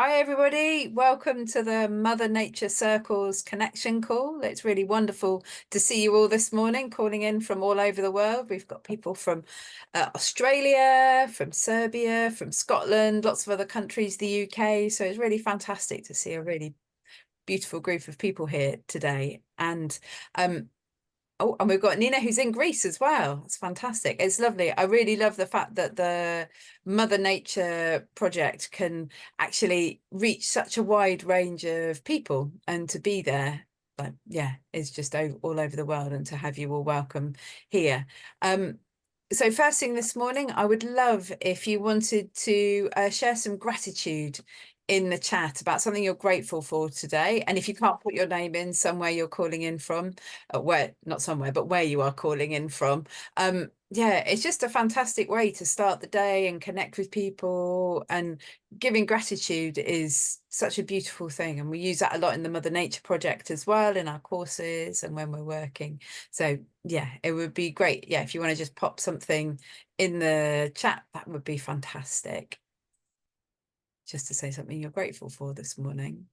Hi, everybody. Welcome to the Mother Nature Circles connection call. It's really wonderful to see you all this morning, calling in from all over the world. We've got people from Australia, from Serbia, from Scotland, lots of other countries, the UK. So it's really fantastic to see a really beautiful group of people here today. Um, Oh, and we've got Nina who's in Greece as well. It's fantastic. It's lovely. I really love the fact that the Mother Nature project can actually reach such a wide range of people, and to be there, like, yeah, is just all over the world, and to have you all welcome here. So first thing this morning, I would love if you wanted to share some gratitude in the chat about something you're grateful for today. And if you can't put your name in somewhere you're calling in from, where, not somewhere, but where you are calling in from. Yeah, it's just a fantastic way to start the day and connect with people. And giving gratitude is such a beautiful thing. And we use that a lot in the Mother Nature Project as well, in our courses and when we're working. So yeah, it would be great. Yeah, if you want to just pop something in the chat, that would be fantastic. Just to say something you're grateful for this morning.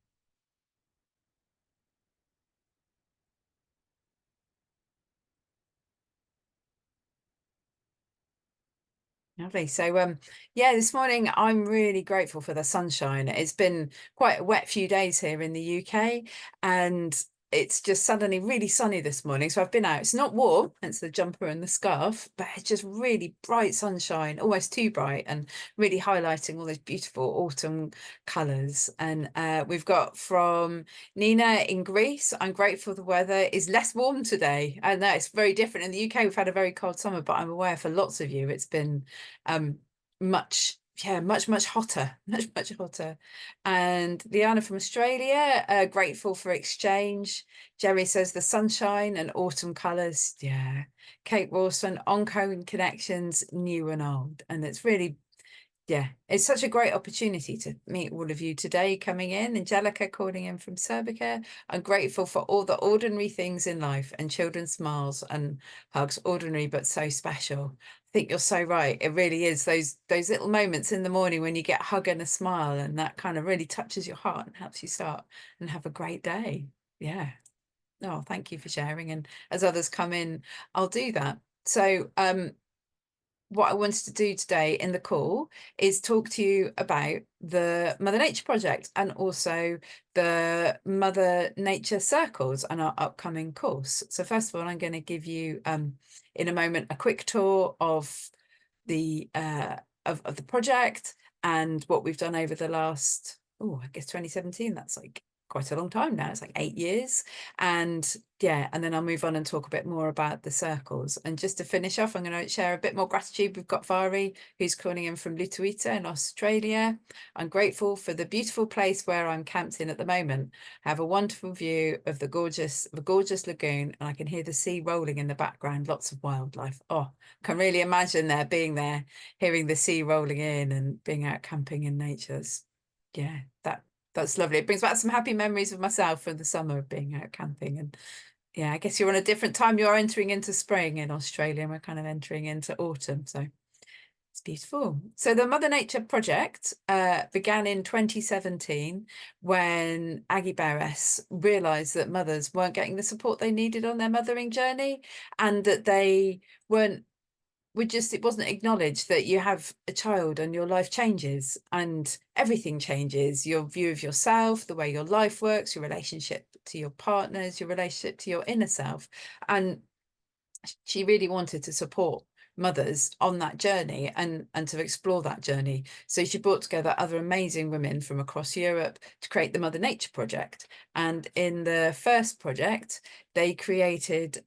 Lovely. So yeah, this morning I'm really grateful for the sunshine. It's been quite a wet few days here in the UK, and it's just suddenly really sunny this morning. So I've been out. It's not warm, hence the jumper and the scarf, but it's just really bright sunshine, almost too bright, and really highlighting all those beautiful autumn colours. And we've got from Nina in Greece. I'm grateful the weather is less warm today. I know it's very different in the UK. We've had a very cold summer, but I'm aware for lots of you it's been um much much hotter, much hotter. And Liana from Australia, grateful for exchange. Jerry says the sunshine and autumn colors. Yeah. Kate Rawson, ongoing connections, new and old. And it's really, yeah, it's such a great opportunity to meet all of you today coming in. Angelica calling in from Serbia. I'm grateful for all the ordinary things in life and children's smiles and hugs. Ordinary but so special. I think you're so right. It really is those little moments in the morning when you get a hug and a smile, and that kind of really touches your heart and helps you start and have a great day. Yeah. Oh, thank you for sharing. And as others come in, I'll do that. So what I wanted to do today in the call is talk to you about the Mother Nature Project and also the Mother Nature Circles and our upcoming course. So first of all, I'm going to give you in a moment a quick tour of the of the project and what we've done over the last, oh, I guess 2017. That's like quite a long time now. It's like 8 years. And yeah, and then I'll move on and talk a bit more about the circles. And just to finish off, I'm going to share a bit more gratitude. We've got Vari, who's calling in from Lutuita in Australia. I'm grateful for the beautiful place where I'm camped in at the moment. I have a wonderful view of the gorgeous lagoon, and I can hear the sea rolling in the background, lots of wildlife. Oh, can really imagine being there, hearing the sea rolling in and being out camping in nature. Yeah, that's lovely. It brings back some happy memories of myself from the summer of being out camping. And yeah, I guess you're on a different time. You're entering into spring in Australia, and we're kind of entering into autumn. So it's beautiful. So the Mother Nature Project began in 2017 when Aggie Beres realised that mothers weren't getting the support they needed on their mothering journey, and that they weren't it wasn't acknowledged that you have a child and your life changes and everything changes. Your view of yourself, the way your life works, your relationship to your partners, your relationship to your inner self. And she really wanted to support mothers on that journey and to explore that journey. So she brought together other amazing women from across Europe to create the Mother Nature Project. And in the first project, they created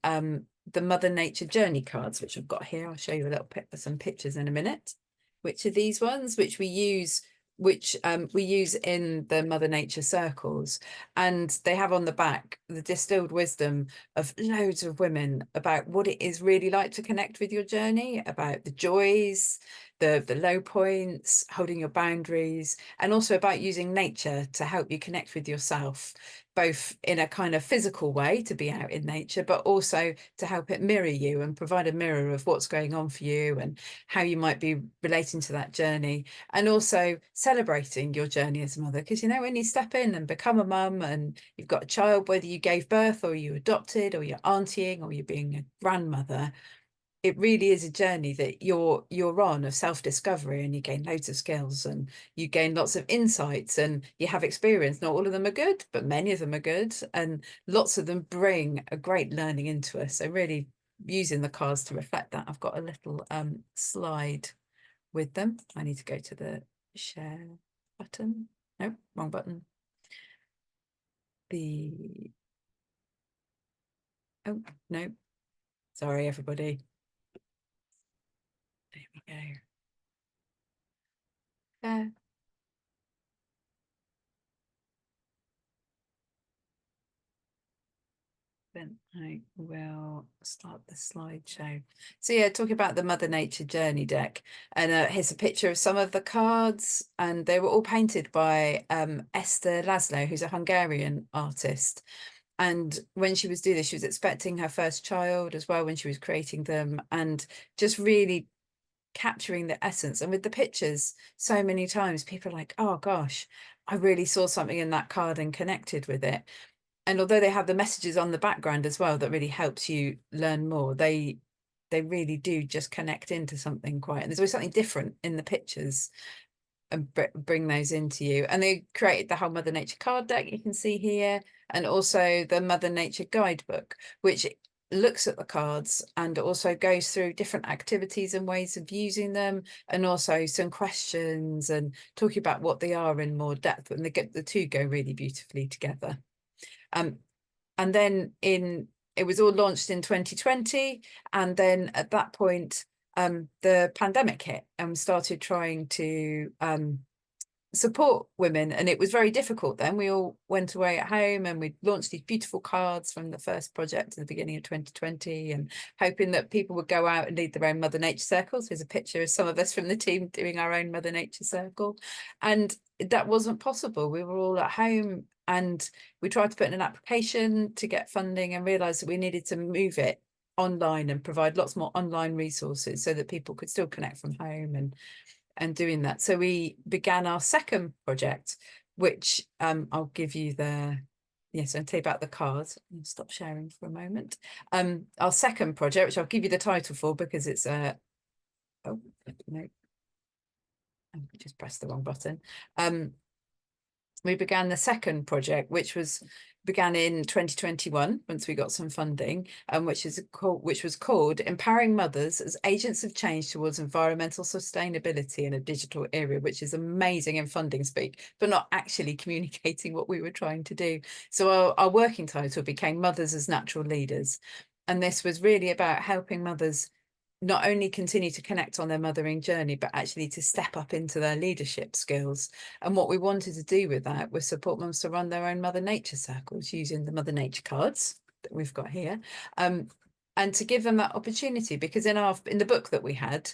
the Mother Nature journey cards, which I've got here. I'll show you a little some pictures in a minute, which are these ones, which we use in the Mother Nature circles. And they have on the back the distilled wisdom of loads of women about what it is really like to connect with your journey, about the joys, the low points, holding your boundaries, and also about using nature to help you connect with yourself, both in a kind of physical way to be out in nature, but also to help it mirror you and provide a mirror of what's going on for you and how you might be relating to that journey, and also celebrating your journey as a mother. Because, you know, when you step in and become a mum and you've got a child, whether you gave birth or you adopted or you're auntying or you're being a grandmother, it really is a journey that you're on of self-discovery, and you gain loads of skills and you gain lots of insights and you have experience. Not all of them are good, but many of them are good, and lots of them bring a great learning into us. So really using the cards to reflect that. I've got a little slide with them. I need to go to the share button. No, wrong button. Oh no, sorry everybody. There we go. Then I will start the slideshow. So yeah, talking about the Mother Nature Journey deck, and here's a picture of some of the cards, and they were all painted by Esther Laszlo, who's a Hungarian artist. And when she was doing this, she was expecting her first child as well when she was creating them, and just really capturing the essence. And with the pictures, so many times people are like, oh gosh, I really saw something in that card and connected with it. And although they have the messages on the background as well that really helps you learn more, they really do just connect into something quite, and there's always something different in the pictures and bring those into you. And they created the whole Mother Nature card deck you can see here, and also the Mother Nature guidebook, which looks at the cards and also goes through different activities and ways of using them, and also some questions and talking about what they are in more depth, and the two go really beautifully together. And then it was all launched in 2020, and then at that point the pandemic hit and started trying to support women, and it was very difficult then. We all went away at home and we launched these beautiful cards from the first project at the beginning of 2020, and hoping that people would go out and lead their own Mother Nature circles. Here's a picture of some of us from the team doing our own Mother Nature circle, and that wasn't possible. We were all at home, and we tried to put in an application to get funding and realized that we needed to move it online and provide lots more online resources so that people could still connect from home and doing that. So we began our second project, which I'll give you yes, I'll tell you about the cards. I'll stop sharing for a moment. Our second project, which I'll give you the title for because it's oh no, I just pressed the wrong button. We began the second project, which began in 2021 once we got some funding, which was called Empowering Mothers as Agents of Change Towards Environmental Sustainability in a Digital Era, which is amazing in funding speak, but not actually communicating what we were trying to do. So our working title became Mothers as Natural Leaders. And this was really about helping mothers not only continue to connect on their mothering journey, but actually to step up into their leadership skills. And what we wanted to do with that was support mums to run their own Mother Nature circles using the Mother Nature cards that we've got here, and to give them that opportunity. Because in the book that we had,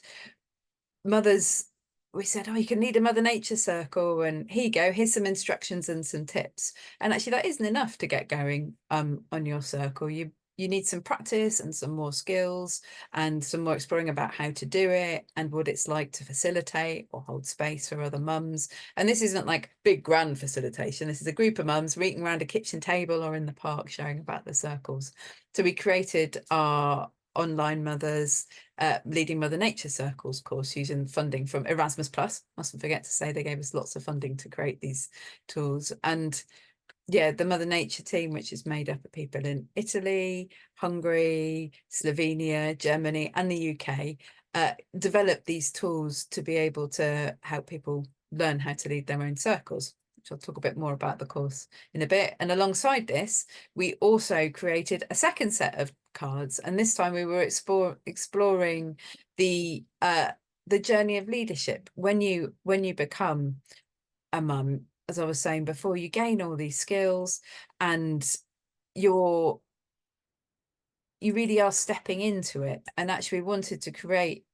mothers, we said, oh, you can lead a Mother Nature circle, and here you go, here's some instructions and some tips. And actually that isn't enough to get going on your circle. You need some practice and some more skills and some more exploring about how to do it and what it's like to facilitate or hold space for other mums. And this isn't like big grand facilitation. This is a group of mums meeting around a kitchen table or in the park sharing about the circles. So we created our online mothers leading Mother Nature circles course using funding from Erasmus Plus. Mustn't forget to say they gave us lots of funding to create these tools. And yeah, the Mother Nature team, which is made up of people in Italy, Hungary, Slovenia, Germany, and the UK, developed these tools to be able to help people learn how to lead their own circles, which I'll talk a bit more about the course in a bit. And alongside this, we also created a second set of cards, and this time we were exploring the journey of leadership. When you become a mum, as I was saying before, you gain all these skills, and you really are stepping into it. And actually wanted to create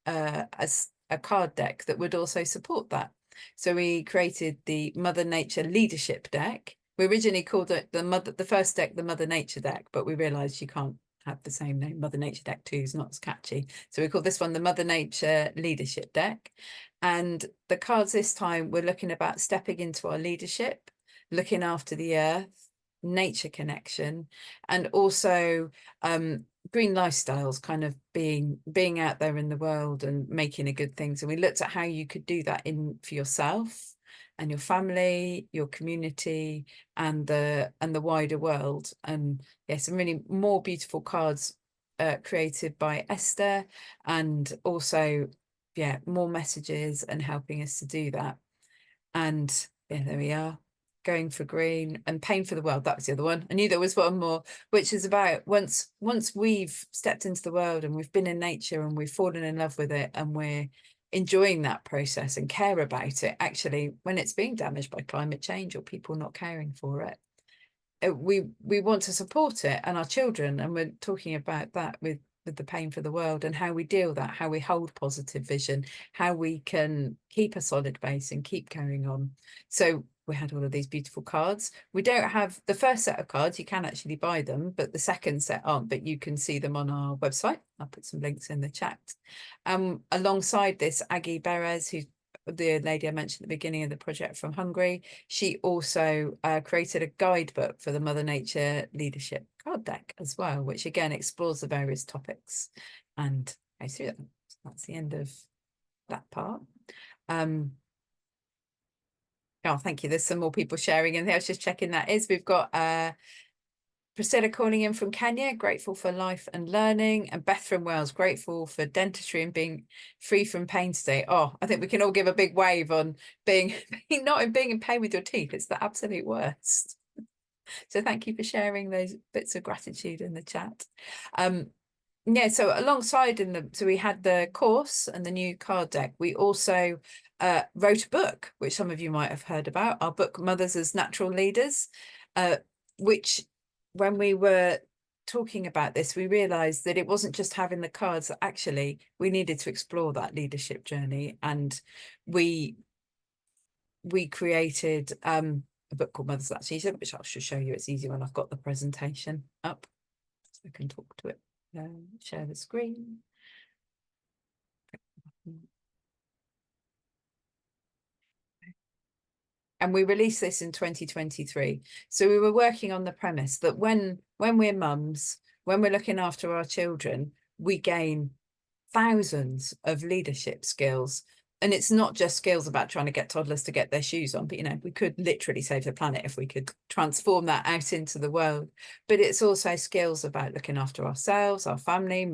a card deck that would also support that. So we created the Mother Nature Leadership deck. We originally called it the first deck, the Mother Nature deck, but we realized you can't have the same name. Mother Nature deck 2 is not as catchy. So we call this one the Mother Nature Leadership deck. And the cards this time, we're looking about stepping into our leadership, looking after the earth, nature connection, and also green lifestyles, kind of being out there in the world and making a good thing. So we looked at how you could do that for yourself and your family, your community, and the wider world. And yeah, some really more beautiful cards created by Esther, and also yeah, more messages and helping us to do that. And yeah, there we are, going for green and paying for the world. That was the other one. I knew there was one more, which is about once we've stepped into the world and we've been in nature and we've fallen in love with it and we're enjoying that process and care about it, actually, when it's being damaged by climate change or people not caring for it, we want to support it and our children. And we're talking about that with the Pain for the World and how we deal with that, how we hold positive vision, how we can keep a solid base and keep carrying on. So we had all of these beautiful cards. We don't have the first set of cards, you can actually buy them, but the second set aren't, but you can see them on our website. I'll put some links in the chat. Alongside this, Aggie Perez, who's the lady I mentioned at the beginning of the project from Hungary, she also created a guidebook for the Mother Nature Leadership card deck as well, which again explores the various topics and goes through them. So that's the end of that part. Oh, thank you. There's some more people sharing in there. I was just checking that is. We've got Priscilla calling in from Kenya, grateful for life and learning, and Beth from Wales, grateful for dentistry and being free from pain today. Oh, I think we can all give a big wave on being in pain with your teeth. It's the absolute worst. So thank you for sharing those bits of gratitude in the chat. Yeah, so alongside so we had the course and the new card deck. We also wrote a book, which some of you might have heard about, our book Mothers as Natural Leaders, which when we were talking about this, we realized that it wasn't just having the cards, that actually we needed to explore that leadership journey. And we created a book called Mothers That's Easier, which I'll show you. It's easier when I've got the presentation up, so I can talk to it. Share the screen. And we released this in 2023. So we were working on the premise that when we're mums, when we're looking after our children, we gain thousands of leadership skills. And it's not just skills about trying to get toddlers to get their shoes on, but, you know, we could literally save the planet if we could transform that out into the world. But it's also skills about looking after ourselves, our family,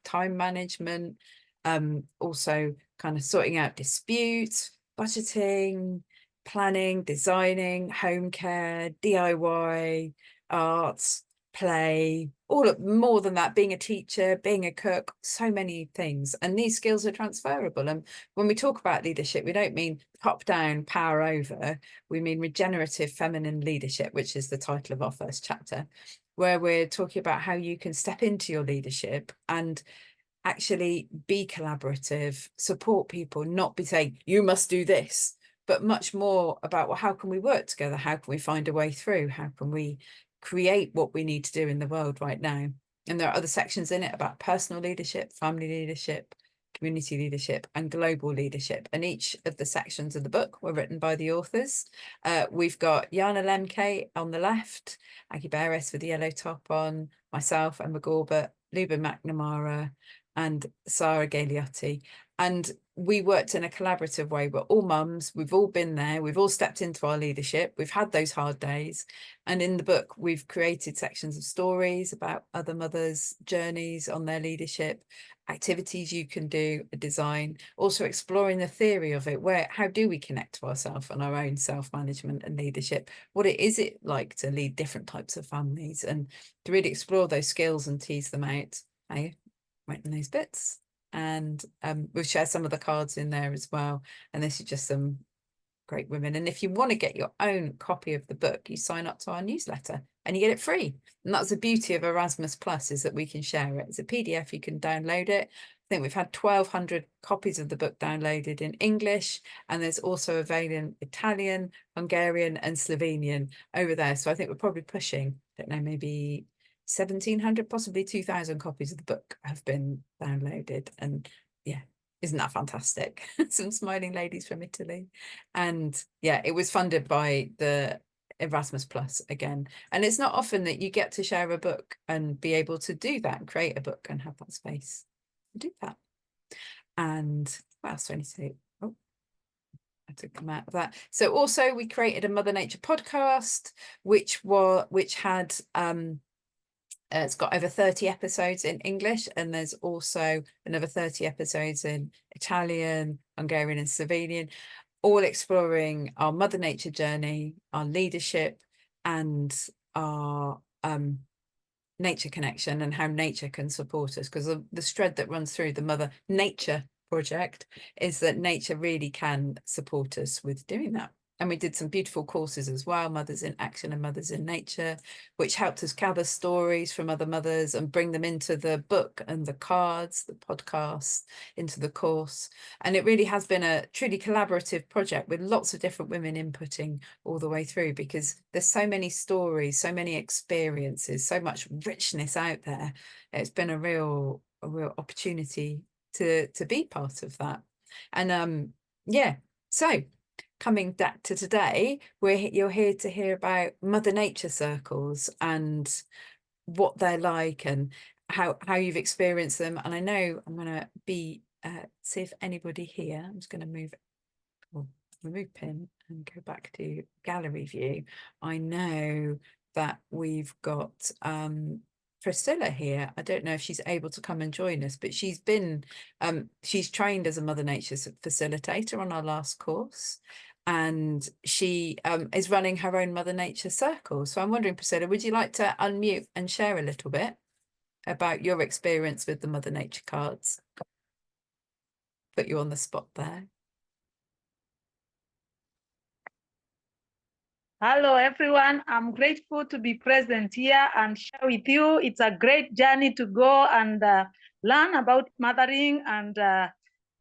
time management, also kind of sorting out disputes, budgeting, planning, designing, home care, DIY, arts, play, more than that, being a teacher, being a cook, so many things. And these skills are transferable. And when we talk about leadership, we don't mean top down, power over. We mean regenerative feminine leadership, which is the title of our first chapter, where we're talking about how you can step into your leadership and actually be collaborative, support people, not be saying, you must do this, but much more about, well, how can we work together? How can we find a way through? How can we create what we need to do in the world right now? And there are other sections in it about personal leadership, family leadership, community leadership, and global leadership. And each of the sections of the book were written by the authors. We've got Jana Lemke on the left, Aggie Beres with the yellow top on, myself, Emma Gorbutt, Luba McNamara, and Sarah Gagliotti. And we worked in a collaborative way. We're all mums, we've all been there, we've all stepped into our leadership, we've had those hard days. And in the book, we've created sections of stories about other mothers' journeys on their leadership, activities you can do, a design, also exploring the theory of it, how do we connect to ourselves and our own self-management and leadership? What is it like to lead different types of families, and to really explore those skills and tease them out. I went in those bits. And we've shared some of the cards in there as well. And this is just some great women. And if you want to get your own copy of the book, you sign up to our newsletter and you get it free. And that's the beauty of Erasmus Plus, is that we can share it. It's a PDF, you can download it. I think we've had 1,200 copies of the book downloaded in English, and there's also available in Italian, Hungarian, and Slovenian over there. So I think we're probably pushing, I don't know, maybe 1,700, possibly 2,000 copies of the book have been downloaded. And yeah, isn't that fantastic? Some smiling ladies from Italy. And yeah, it was funded by the Erasmus Plus again. And it's not often that you get to share a book and be able to do that, create a book and have that space to do that. And what else do I need to do? Oh, I had to come out of that. So also we created a Mother Nature podcast, which had it's got over 30 episodes in English, and there's also another 30 episodes in Italian, Hungarian, and Slovenian, all exploring our Mother Nature journey, our leadership, and our nature connection, and how nature can support us. Because the thread that runs through the Mother Nature project is that nature really can support us with doing that. And we did some beautiful courses as well, Mothers in Action and Mothers in Nature, which helped us gather stories from other mothers and bring them into the book and the cards, the podcast, into the course. And it really has been a truly collaborative project with lots of different women inputting all the way through, because there's so many stories, so many experiences, so much richness out there. It's been a real opportunity to be part of that. And yeah, so coming back to today, you're here to hear about Mother Nature circles and what they're like and how you've experienced them. And I know I'm going to see if anybody here, I'm just going to remove pin and go back to gallery view. I know that we've got Priscilla here. I don't know if she's able to come and join us, but she's trained as a Mother Nature facilitator on our last course, and she is running her own Mother Nature circle. So I'm wondering, Priscilla, would you like to unmute and share a little bit about your experience with the Mother Nature cards? Put you on the spot there. Hello, everyone. I'm grateful to be present here and share with you. It's a great journey to go and learn about mothering and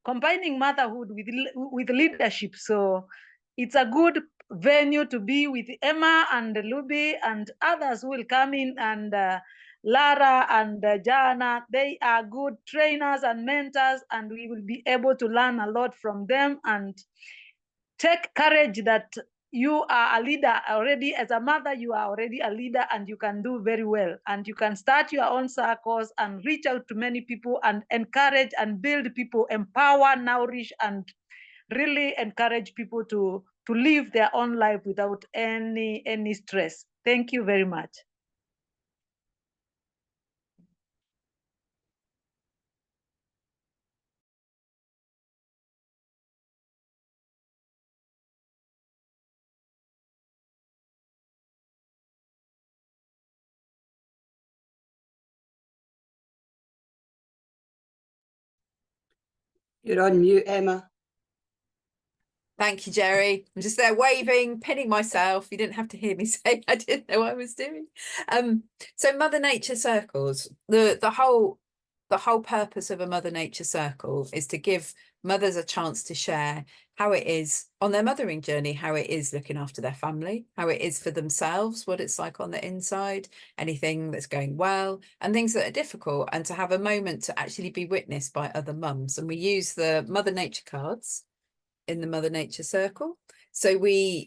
combining motherhood with leadership. So it's a good venue to be with Emma and Luby and others who will come in, and Lara and Jana. They are good trainers and mentors, and we will be able to learn a lot from them and take courage that you are a leader already. As a mother, you are already a leader and you can do very well. And you can start your own circles and reach out to many people and encourage and build people, empower, nourish, and really encourage people to live their own life without any stress. Thank you very much. You're on mute, Emma. Thank you, Jerry. I'm just there waving, pinning myself. You didn't have to hear me say I didn't know what I was doing. So Mother Nature circles, the whole purpose of a Mother Nature circle is to give mothers a chance to share how it is on their mothering journey, how it is looking after their family, how it is for themselves, what it's like on the inside, anything that's going well and things that are difficult, and to have a moment to actually be witnessed by other mums. And we use the Mother Nature cards in the Mother Nature circle. So we'll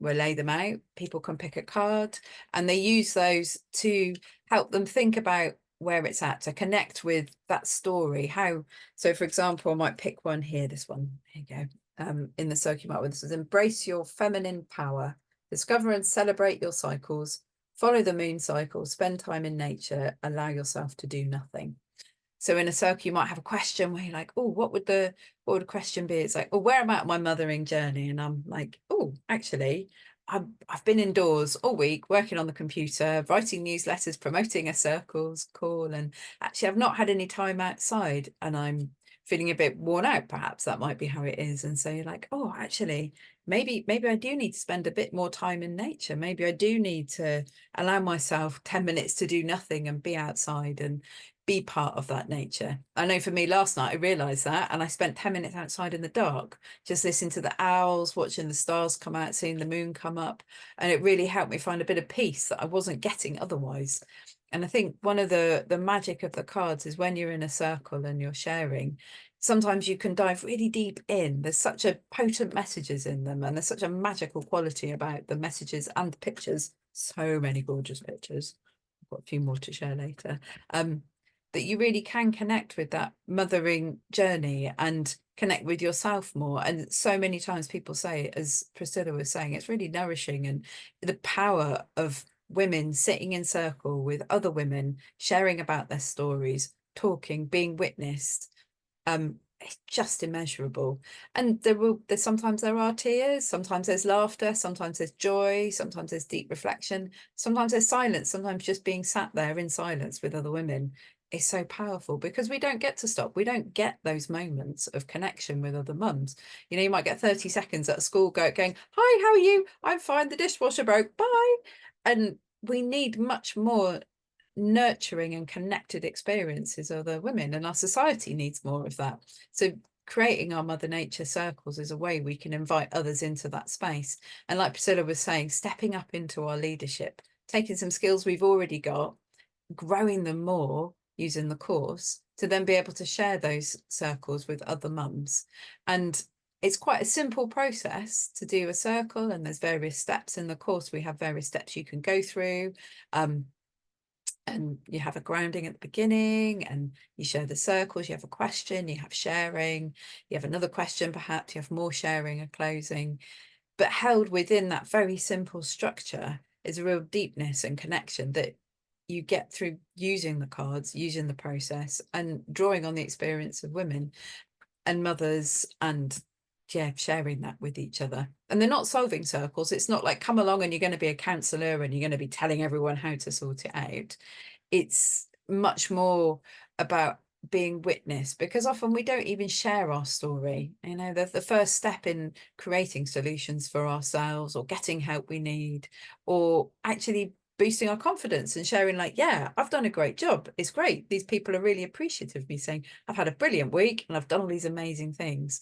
lay them out, people can pick a card, and they use those to help them think about where it's at, to connect with that story. So for example, I might pick one here, this one, here you go, in the circle mark, this is embrace your feminine power, discover and celebrate your cycles, follow the moon cycle, spend time in nature, allow yourself to do nothing. So in a circle, you might have a question where you're like, oh, what would the question be? It's like, oh, where am I at my mothering journey? And I'm like, oh, actually, I've been indoors all week working on the computer, writing newsletters, promoting a circles call. And actually, I've not had any time outside, and I'm feeling a bit worn out, perhaps that might be how it is. And so you're like, oh, actually, maybe I do need to spend a bit more time in nature. Maybe I do need to allow myself 10 minutes to do nothing and be outside and be part of that nature. I know for me last night, I realized that, and I spent 10 minutes outside in the dark, just listening to the owls, watching the stars come out, seeing the moon come up. And it really helped me find a bit of peace that I wasn't getting otherwise. And I think one of the magic of the cards is when you're in a circle and you're sharing, sometimes you can dive really deep in. There's such a potent messages in them, and there's such a magical quality about the messages and the pictures. So many gorgeous pictures. I've got a few more to share later. That you really can connect with that mothering journey and connect with yourself more. And so many times people say, as Priscilla was saying, it's really nourishing, and the power of women sitting in circle with other women, sharing about their stories, talking, being witnessed. It's just immeasurable. And there's sometimes there are tears, sometimes there's laughter, sometimes there's joy, sometimes there's deep reflection, sometimes there's silence, sometimes just being sat there in silence with other women is so powerful, because we don't get to stop. We don't get those moments of connection with other mums. You know, you might get 30 seconds at a school going, hi, how are you? I'm fine, the dishwasher broke, bye. And we need much more nurturing and connected experiences of other women, and our society needs more of that. So creating our Mother Nature circles is a way we can invite others into that space. And like Priscilla was saying, stepping up into our leadership, taking some skills we've already got, growing them more using the course, to then be able to share those circles with other mums. And it's quite a simple process to do a circle, and there's various steps in the course. We have various steps you can go through. And you have a grounding at the beginning, and you share the circles, you have a question, you have sharing, you have another question, perhaps you have more sharing, a closing. But held within that very simple structure is a real deepness and connection that you get through using the cards, using the process, and drawing on the experience of women and mothers, and sharing that with each other. And they're not solving circles. It's not like, come along and you're going to be a counsellor and you're going to be telling everyone how to sort it out. It's much more about being witnessed, because often we don't even share our story. You know, the first step in creating solutions for ourselves, or getting help we need, or actually boosting our confidence and sharing, like, yeah, I've done a great job, it's great, these people are really appreciative of me saying I've had a brilliant week and I've done all these amazing things,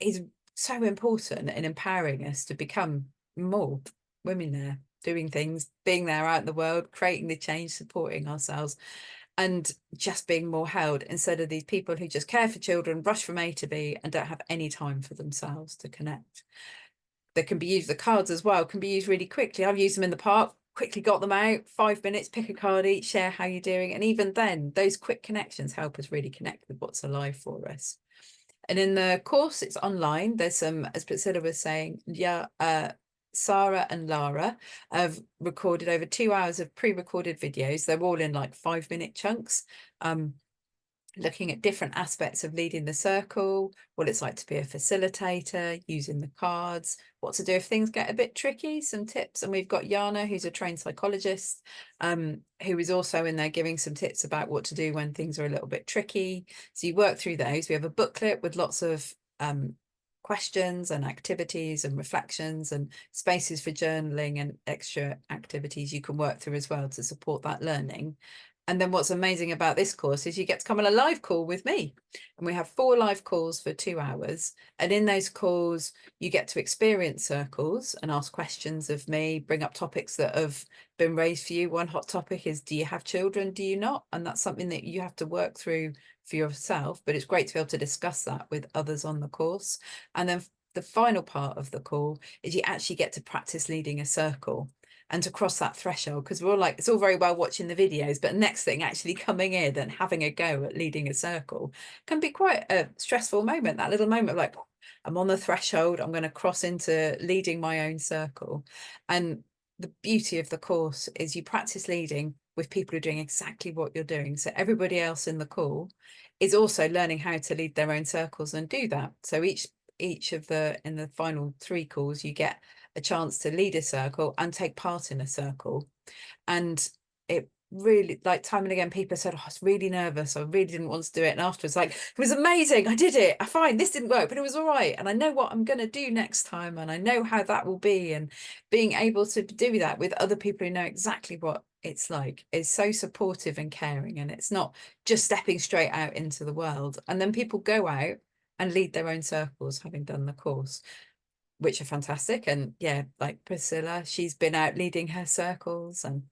is so important in empowering us to become more women there, doing things, being there out in the world, creating the change, supporting ourselves, and just being more held, instead of these people who just care for children, rush from A to B, and don't have any time for themselves to connect. They can be used, the cards as well can be used really quickly. I've used them in the park, quickly got them out, 5 minutes, pick a card each, share how you're doing. And even then, those quick connections help us really connect with what's alive for us. And in the course, it's online. There's some, as Priscilla was saying, Sarah and Lara have recorded over 2 hours of pre-recorded videos. They're all in like 5-minute chunks, looking at different aspects of leading the circle, what it's like to be a facilitator, using the cards, what to do if things get a bit tricky, some tips. And we've got Yana, who's a trained psychologist, who is also in there giving some tips about what to do when things are a little bit tricky. So you work through those. We have a booklet with lots of questions and activities and reflections and spaces for journaling and extra activities you can work through as well to support that learning. And then what's amazing about this course is you get to come on a live call with me. And we have 4 live calls for 2 hours. And in those calls, you get to experience circles and ask questions of me, bring up topics that have been raised for you. One hot topic is, do you have children? Do you not? And that's something that you have to work through for yourself. But it's great to be able to discuss that with others on the course. And then the final part of the call is you actually get to practice leading a circle, and to cross that threshold, because we're all like, it's all very well watching the videos, but next thing, actually coming in and having a go at leading a circle can be quite a stressful moment. That little moment of like, I'm on the threshold, I'm going to cross into leading my own circle. And the beauty of the course is you practice leading with people who are doing exactly what you're doing. So everybody else in the call is also learning how to lead their own circles and do that. So each of in the final 3 calls, you get a chance to lead a circle and take part in a circle. And it really, like, time and again, people said, oh, I was really nervous, I really didn't want to do it, and afterwards, like, it was amazing, I did it, I fine, this didn't work, but it was all right, and I know what I'm going to do next time, and I know how that will be. And being able to do that with other people who know exactly what it's like is so supportive and caring, and it's not just stepping straight out into the world. And then people go out and lead their own circles having done the course, which are fantastic. And yeah, like Priscilla, she's been out leading her circles, and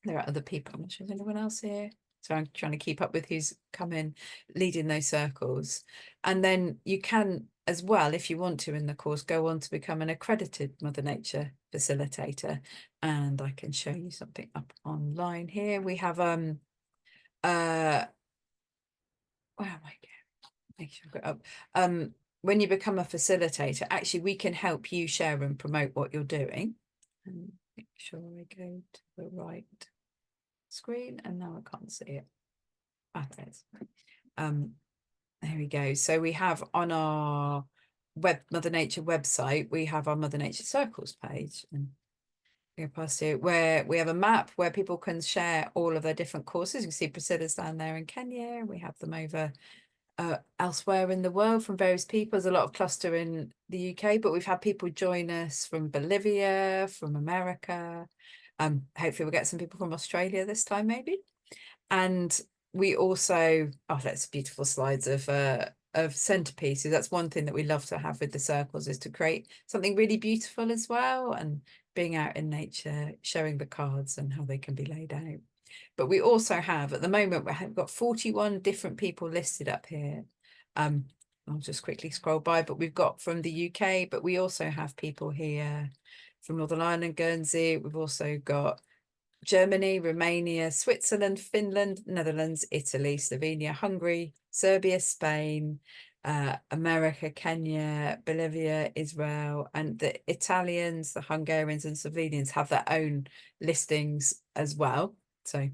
there are other people. I'm not sure there's anyone else here. So I'm trying to keep up with who's come in leading those circles. And then you can, as well, if you want to in the course, go on to become an accredited Mother Nature facilitator. And I can show you something up online here. We have where am I going? Make sure I've got up. When you become a facilitator, actually we can help you share and promote what you're doing. And make sure I go to the right screen, and now I can't see it. There it is. There we go. So we have on our Mother Nature website, we have our Mother Nature Circles page, and go past it, where we have a map where people can share all of their different courses. You can see Priscilla's down there in Kenya. We have them over elsewhere in the world from various people. There's a lot of cluster in the UK, but we've had people join us from Bolivia, from America. Hopefully we'll get some people from Australia this time, maybe. And we also, oh, that's beautiful slides of centerpieces. That's one thing that we love to have with the circles, is to create something really beautiful as well, and being out in nature, showing the cards and how they can be laid out. But we also have, at the moment, we've got 41 different people listed up here. I'll just quickly scroll by, but we've got from the UK, but we also have people here from Northern Ireland, Guernsey. We've also got Germany, Romania, Switzerland, Finland, Netherlands, Italy, Slovenia, Hungary, Serbia, Spain, America, Kenya, Bolivia, Israel, and the Italians, the Hungarians and Slovenians have their own listings as well. So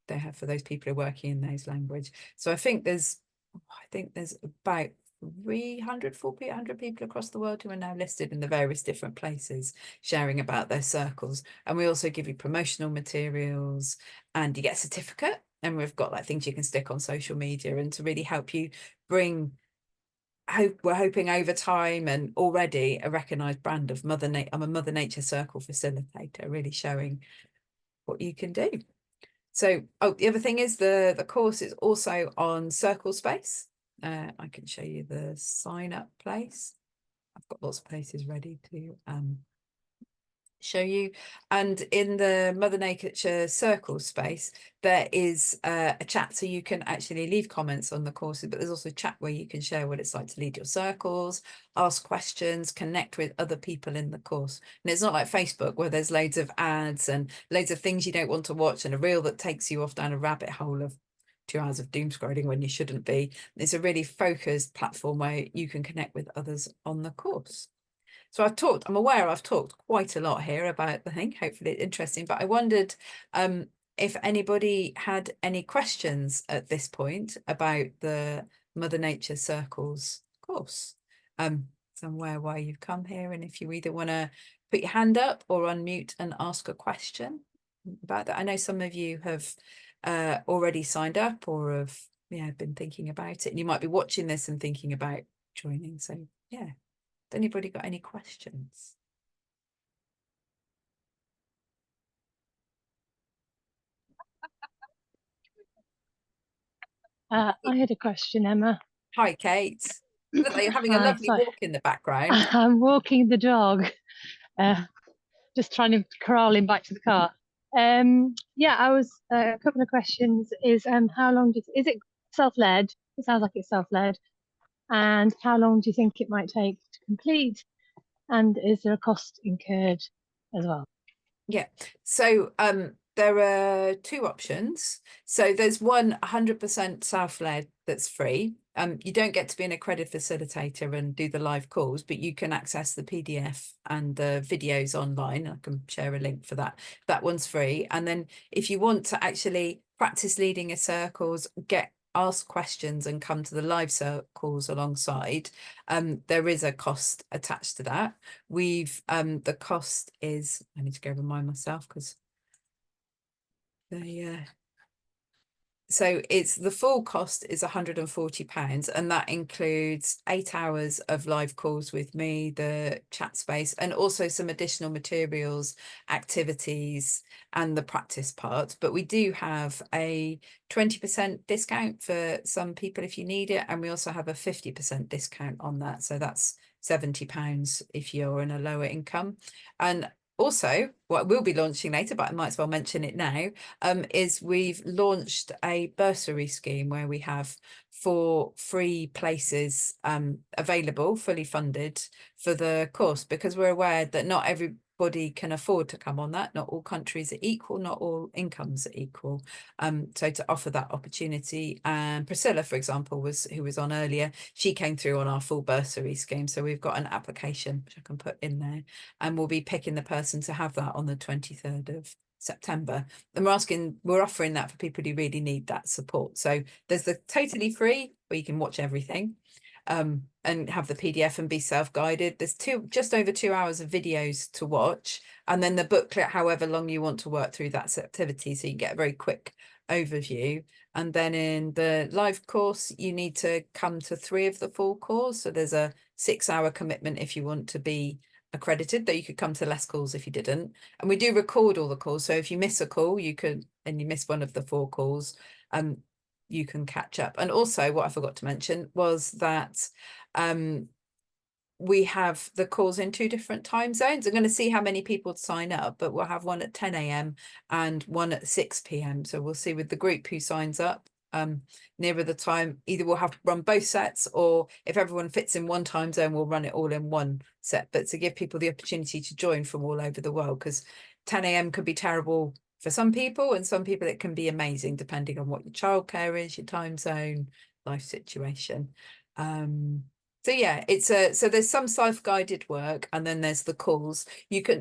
they have, for those people who are working in those language. So I think there's about 300, 400 people across the world who are now listed in the various different places sharing about their circles. And we also give you promotional materials, and you get a certificate, and we've got like things you can stick on social media, and to really help you bring, we're hoping over time, and already a recognized brand of Mother Nature. I'm a Mother Nature Circle facilitator, really showing what you can do. So, oh, the other thing is the course is also on Circle Space. I can show you the sign up place. I've got lots of places ready to show you. And in the Mother Nature Circle space, there is a chat, so you can actually leave comments on the courses, but there's also a chat where you can share what it's like to lead your circles, ask questions, connect with other people in the course. And it's not like Facebook, where there's loads of ads and loads of things you don't want to watch, and a reel that takes you off down a rabbit hole of 2 hours of doom scrolling when you shouldn't be. It's a really focused platform where you can connect with others on the course. So I'm aware I've talked quite a lot here about the thing, hopefully it's interesting, but I wondered if anybody had any questions at this point about the Mother Nature Circles course. So I'm aware why you've come here, and if you either want to put your hand up or unmute and ask a question about that. I know some of you have already signed up, or have been thinking about it, and you might be watching this and thinking about joining. So yeah. Anybody got any questions? I had a question, Emma. Hi, Kate. Look like you're having a lovely walk in the background. I'm walking the dog, just trying to corral him back to the car. Yeah, I was a couple of questions. Is how long is it self-led? It sounds like it's self-led. And how long do you think it might take to complete? And is there a cost incurred as well? Yeah. So there are 2 options. So there's one 100% self-led that's free. You don't get to be an accredited facilitator and do the live calls, but you can access the PDF and the videos online. I can share a link for that. That one's free. And then if you want to actually practice leading your circles, ask questions and come to the live circles alongside, there is a cost attached to that. The cost is, I need to go remind myself, because So it's the full cost is £140, and that includes 8 hours of live calls with me, the chat space, and also some additional materials, activities, and the practice part. But we do have a 20% discount for some people if you need it, and we also have a 50% discount on that. So that's £70 if you're in a lower income. And also, what we'll be launching later, but I might as well mention it now, is we've launched a bursary scheme where we have 4 free places available, fully funded for the course, because we're aware that not everybody can afford to come on that. Not all countries are equal, not all incomes are equal. So to offer that opportunity, and Priscilla, for example, who was on earlier, she came through on our full bursary scheme. So we've got an application which I can put in there, and we'll be picking the person to have that on the 23rd of September. And we're offering that for people who really need that support. So there's the totally free where you can watch everything and have the PDF and be self-guided. There's just over 2 hours of videos to watch, and then the booklet, however long you want to work through that activity, so you get a very quick overview. And then in the live course, you need to come to 3 of the 4 calls. So there's a 6-hour commitment if you want to be accredited, though you could come to less calls if you didn't. And we do record all the calls, so if you miss a call, you miss one of the 4 calls, you can catch up. And also what I forgot to mention was that we have the calls in 2 different time zones. I'm going to see how many people sign up, but we'll have one at 10 a.m. and one at 6 p.m. So we'll see with the group who signs up nearer the time. Either we'll have run both sets, or if everyone fits in one time zone, we'll run it all in one set. But to give people the opportunity to join from all over the world, because 10 a.m. could be terrible for some people, and some people it can be amazing depending on what your childcare is, your time zone, life situation. So yeah, so there's some self-guided work, and then there's the calls.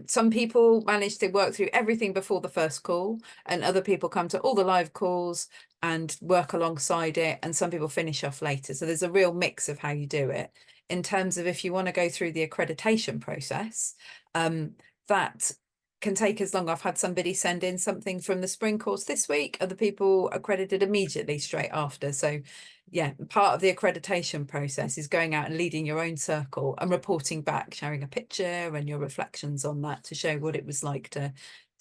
Some people manage to work through everything before the first call, and other people come to all the live calls and work alongside it, and some people finish off later. So there's a real mix of how you do it. In terms of if you want to go through the accreditation process, that can take as long. I've had somebody send in something from the spring course this week, other people accredited immediately straight after. So yeah, part of the accreditation process is going out and leading your own circle and reporting back, sharing a picture and your reflections on that to show what it was like to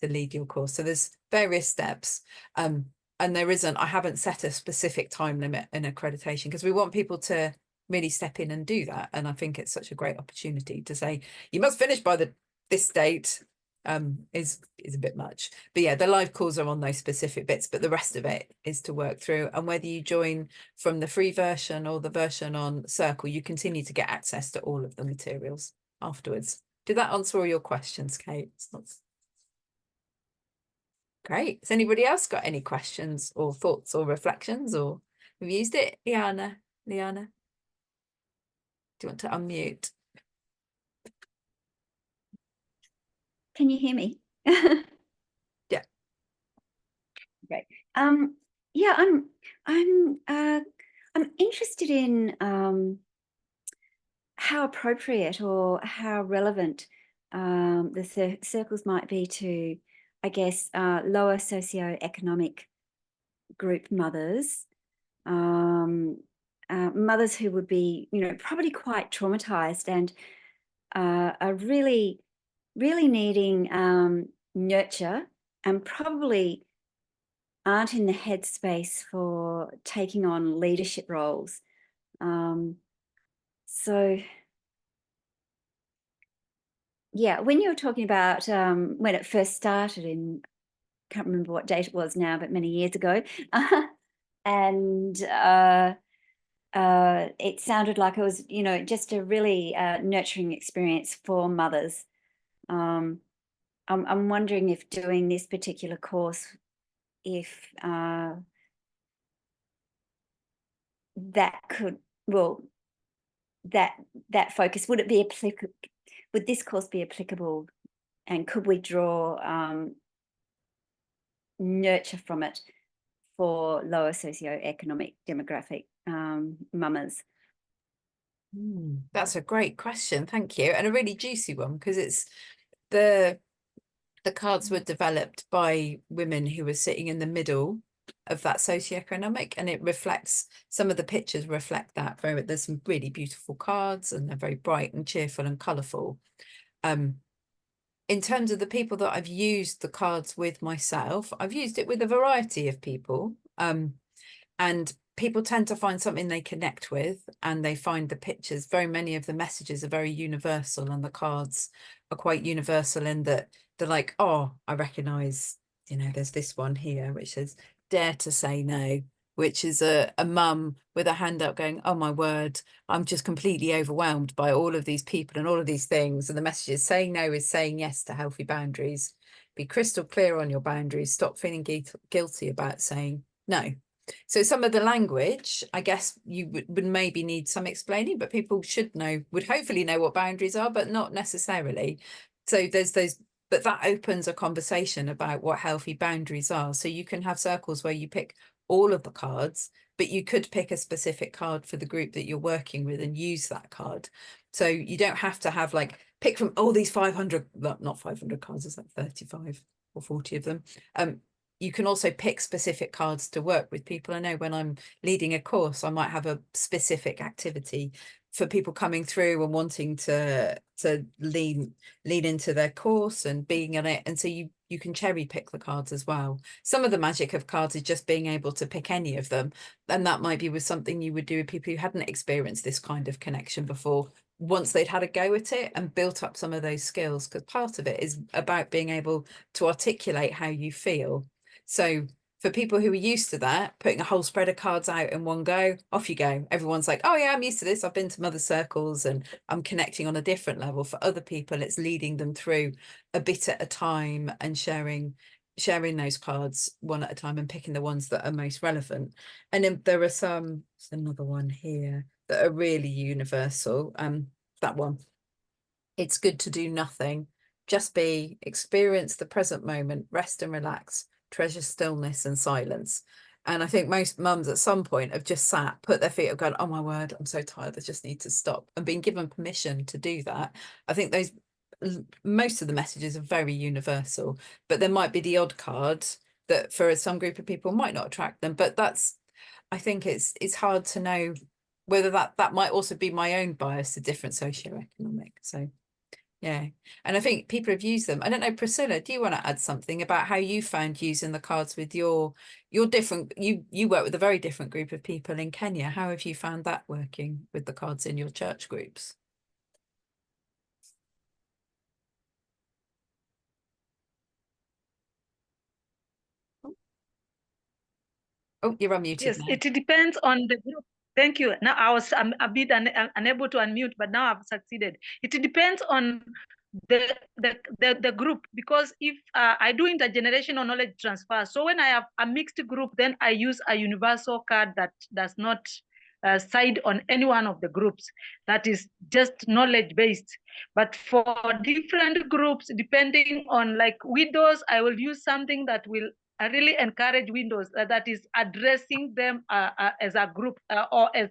lead your course. So there's various steps. And I haven't set a specific time limit in accreditation, because we want people to really step in and do that. And I think it's such a great opportunity to say, you must finish by this date. Is a bit much, but yeah, the live calls are on those specific bits, but the rest of it is to work through. And whether you join from the free version or the version on Circle, you continue to get access to all of the materials afterwards. Did that answer all your questions, Kate? Great. Has anybody else got any questions or thoughts or reflections, or have you used it? Liana, do you want to unmute? Can you hear me? Yeah. Great. Yeah, I'm interested in how appropriate or how relevant the circles might be to, I guess, lower socioeconomic group mothers, mothers who would be, probably quite traumatized and are really needing nurture, and probably aren't in the headspace for taking on leadership roles. So yeah, when you were talking about when it first started can't remember what date it was now, but many years ago, and it sounded like it was, just a really nurturing experience for mothers. I'm wondering if doing this particular course, if that could, that focus, would this course be applicable, and could we draw nurture from it for lower socioeconomic demographic mamas? That's a great question, thank you, and a really juicy one, because it's the the cards were developed by women who were sitting in the middle of that socioeconomic, and it reflects, some of the pictures reflect that very, there's some really beautiful cards and they're very bright and cheerful and colourful. In terms of the people that I've used the cards with myself, I've used it with a variety of people, and people tend to find something they connect with, and they find the pictures, very many of the messages are very universal, and the cards are quite universal in that they're like, oh, I recognize, you know, there's this one here which says dare to say no, which is a mum with a hand up going, oh my word, I'm just completely overwhelmed by all of these people and all of these things. And the message is, saying no is saying yes to healthy boundaries. Be crystal clear on your boundaries. Stop feeling guilty about saying no. So some of the language, I guess you would maybe need some explaining, but people should know, would hopefully know what boundaries are, but not necessarily. So there's those, but that opens a conversation about what healthy boundaries are. So you can have circles where you pick all of the cards, but you could pick a specific card for the group that you're working with and use that card. So you don't have to have like, pick from all these 500, not 500 cards, it's like 35 or 40 of them. You can also pick specific cards to work with people. I know when I'm leading a course, I might have a specific activity for people coming through and wanting to lean into their course and being in it. And so you can cherry pick the cards as well. Some of the magic of cards is just being able to pick any of them. And that might be with something you would do with people who hadn't experienced this kind of connection before, once they'd had a go at it and built up some of those skills, because part of it is about being able to articulate how you feel. So for people who are used to that, putting a whole spread of cards out in one go, off you go. Everyone's like, oh yeah, I'm used to this. I've been to mother circles and I'm connecting on a different level. For other people, it's leading them through a bit at a time and sharing those cards one at a time and picking the ones that are most relevant. And then there are some, there's another one here that are really universal. That one, it's good to do nothing, just be, experience the present moment, rest and relax, treasure stillness and silence. And I think most mums at some point have just sat, put their feet up, gone, oh my word, I'm so tired, I just need to stop, and being given permission to do that. I think those, most of the messages are very universal, but there might be the odd card that for some group of people might not attract them. But that's, I think it's hard to know whether that might also be my own bias to different socioeconomic. So yeah, and I think people have used them. I don't know, Priscilla, do you want to add something about how you found using the cards with your different, you work with a very different group of people in Kenya. How have you found that working with the cards in your church groups? Oh, you're unmuted Yes, now. it depends on the group. Thank you. Now I was a bit unable to unmute, but now I've succeeded. It depends on the group, because if I do intergenerational knowledge transfer, so when I have a mixed group, then I use a universal card that does not side on any one of the groups. That is just knowledge based. But for different groups, depending on like widows, I will use something that will I really encourage windows that is addressing them as a group or as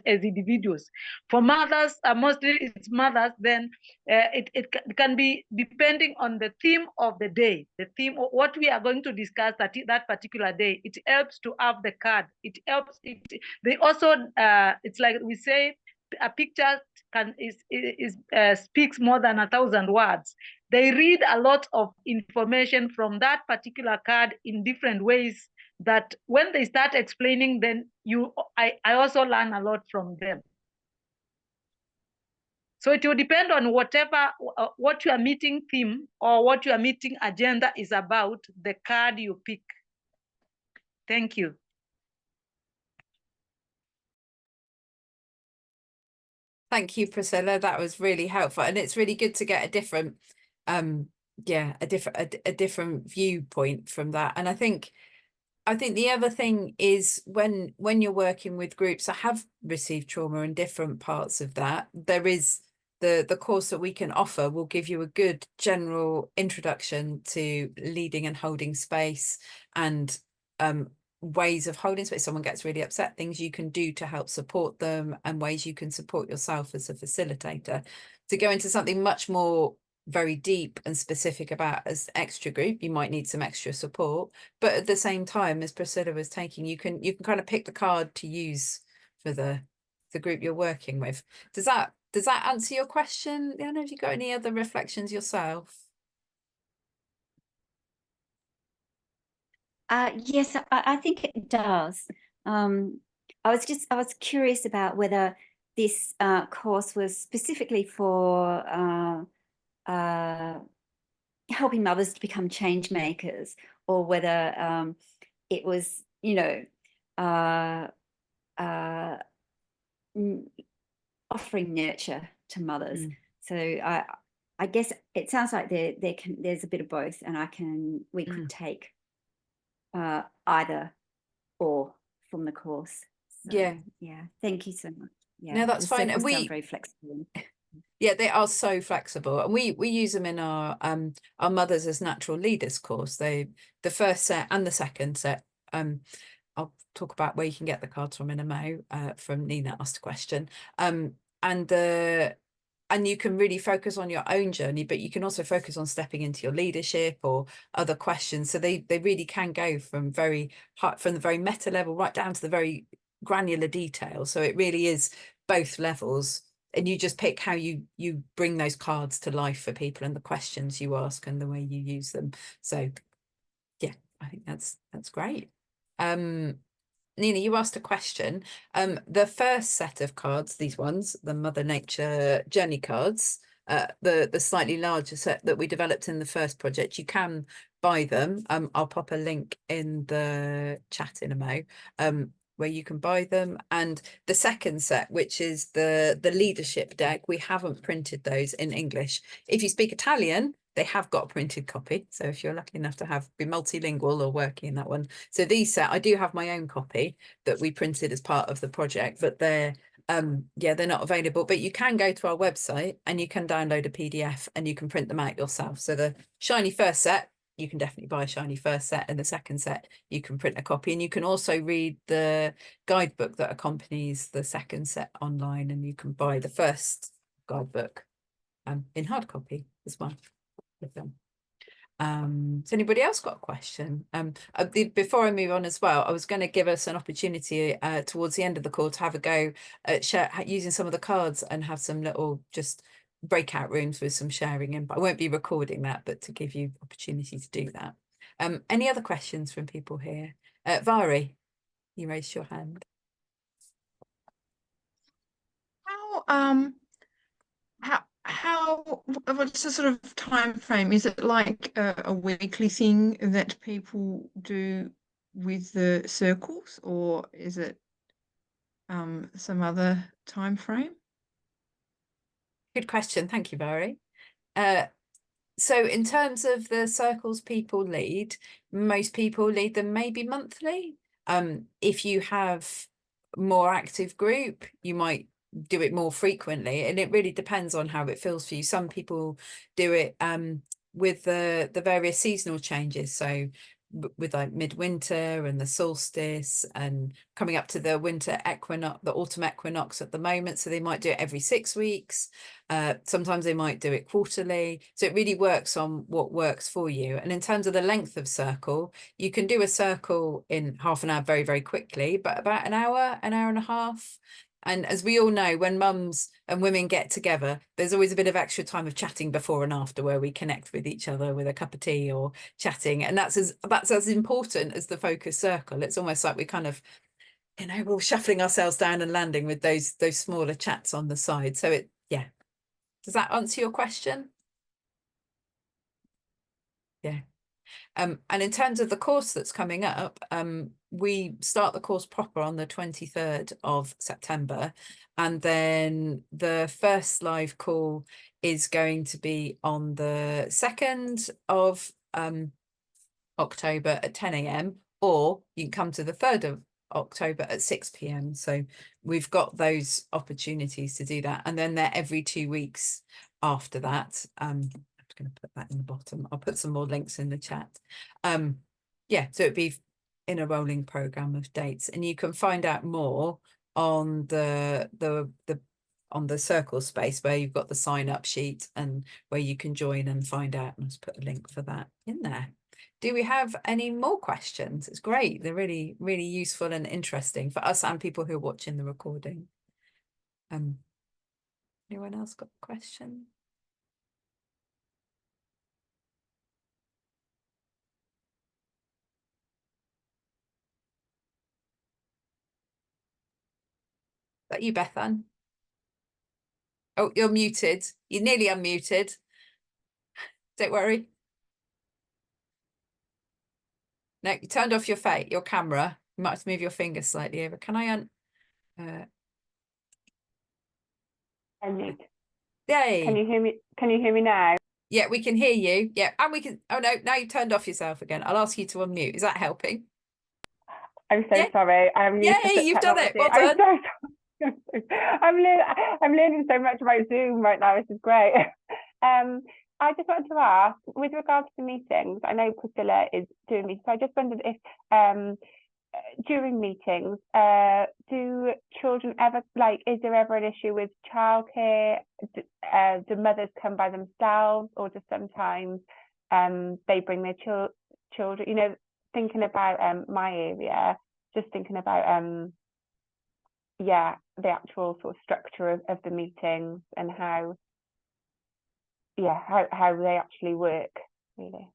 individuals. For mothers, mostly it's mothers, then it can be depending on the theme of the day, the theme, what we are going to discuss that particular day. It helps to have the card. It helps. They also, it's like we say, a picture speaks more than 1,000 words. They read a lot of information from that particular card in different ways that when they start explaining, then I also learn a lot from them. So it will depend on whatever, what your meeting theme or what your meeting agenda is about, the card you pick. Thank you. Thank you, Priscilla. That was really helpful. And it's really good to get a different, a different viewpoint from that. And I think the other thing is when you're working with groups that have received trauma in different parts of that, there is the course that we can offer will give you a good general introduction to leading and holding space, and ways of holding space. Someone gets really upset, things you can do to help support them, and ways you can support yourself as a facilitator. To go into something much more very deep and specific about as extra group, you might need some extra support. But at the same time, as Priscilla was taking, you can kind of pick the card to use for the group you're working with. Does that answer your question, Leanna? Have you got any other reflections yourself? Yes, I think it does. I was curious about whether this course was specifically for helping mothers to become change makers, or whether it was, offering nurture to mothers. So I guess it sounds like there's a bit of both, and we could take either or from the course. So, yeah, thank you so much. Yeah, no, that's fine. And sound very flexible. Yeah, they are so flexible, and we use them in our Mothers as Natural Leaders course. The first set and the second set. I'll talk about where you can get the cards from in a mo. From Nina asked a question. And you can really focus on your own journey, but you can also focus on stepping into your leadership or other questions. So they really can go from the very meta level right down to the very granular detail. So it really is both levels. And you just pick how you bring those cards to life for people and the questions you ask and the way you use them. So yeah, I think that's great. Nina, you asked a question. The first set of cards, these ones, the Mother Nature Journey cards, the slightly larger set that we developed in the first project, you can buy them. I'll pop a link in the chat in a mo, where you can buy them. And the second set, which is the leadership deck, we haven't printed those in English. If you speak Italian, they have got a printed copy. So if you're lucky enough to be multilingual or working in that one. So these set, I do have my own copy that we printed as part of the project, but they're not available. But you can go to our website and you can download a PDF and you can print them out yourself. So the shiny first set, you can definitely buy a shiny first set, and the second set you can print a copy, and you can also read the guidebook that accompanies the second set online, and you can buy the first guidebook in hard copy as well with them. Has anybody else got a question? Before I move on as well, I was going to give us an opportunity towards the end of the call to have a go at using some of the cards and have some little just breakout rooms with some sharing in, but I won't be recording that, but to give you opportunity to do that. Any other questions from people here? Vari, you raised your hand. What's the sort of time frame? Is it like a weekly thing that people do with the circles, or is it some other time frame? Good question. Thank you, Vari. So in terms of the circles people lead, most people lead them maybe monthly. If you have more active group, you might do it more frequently, and it really depends on how it feels for you. Some people do it with the various seasonal changes. So with like midwinter and the solstice and coming up to the winter equinox, the autumn equinox at the moment. So they might do it every 6 weeks. Sometimes they might do it quarterly. So it really works on what works for you. And in terms of the length of circle, you can do a circle in half an hour very, very quickly, but about an hour and a half. And as we all know, when mums and women get together, there's always a bit of extra time of chatting before and after where we connect with each other with a cup of tea or chatting. And that's as important as the focus circle. It's almost like we kind of, we're shuffling ourselves down and landing with those smaller chats on the side. So yeah. Does that answer your question? Yeah. And in terms of the course that's coming up, we start the course proper on the 23rd of September. And then the first live call is going to be on the 2nd of October at 10 a.m. Or you can come to the 3rd of October at 6 p.m. So we've got those opportunities to do that. And then they're every 2 weeks after that. Going to put that in the bottom. I'll put some more links in the chat. Yeah, so it'd be in a rolling program of dates, and you can find out more on on the circle space where you've got the sign up sheet and where you can join and find out. And let's put a link for that in there. Do we have any more questions? It's great. They're really, really useful and interesting for us and people who are watching the recording. Anyone else got a question? Is that you, Bethan? Oh, you're muted. You're nearly unmuted. Don't worry. No, you turned off your camera. You might have to move your finger slightly over. Can I unmute? Yay. Can you hear me? Can you hear me now? Yeah, we can hear you. Yeah, and we can. Oh no, now you've turned off yourself again. I'll ask you to unmute. Is that helping? I'm so Yeah. sorry. I'm used to Yay, you've done it. technology. Well done. I'm so sorry. I'm learning so much about Zoom right now. This is great. I just wanted to ask, with regards to meetings, I know Priscilla is doing meetings, so I just wondered if during meetings, do children ever, like, is there ever an issue with childcare? Do mothers come by themselves, or just sometimes they bring their children? You know, thinking about my area, just thinking about yeah, the actual sort of structure of the meetings and how they actually work, really.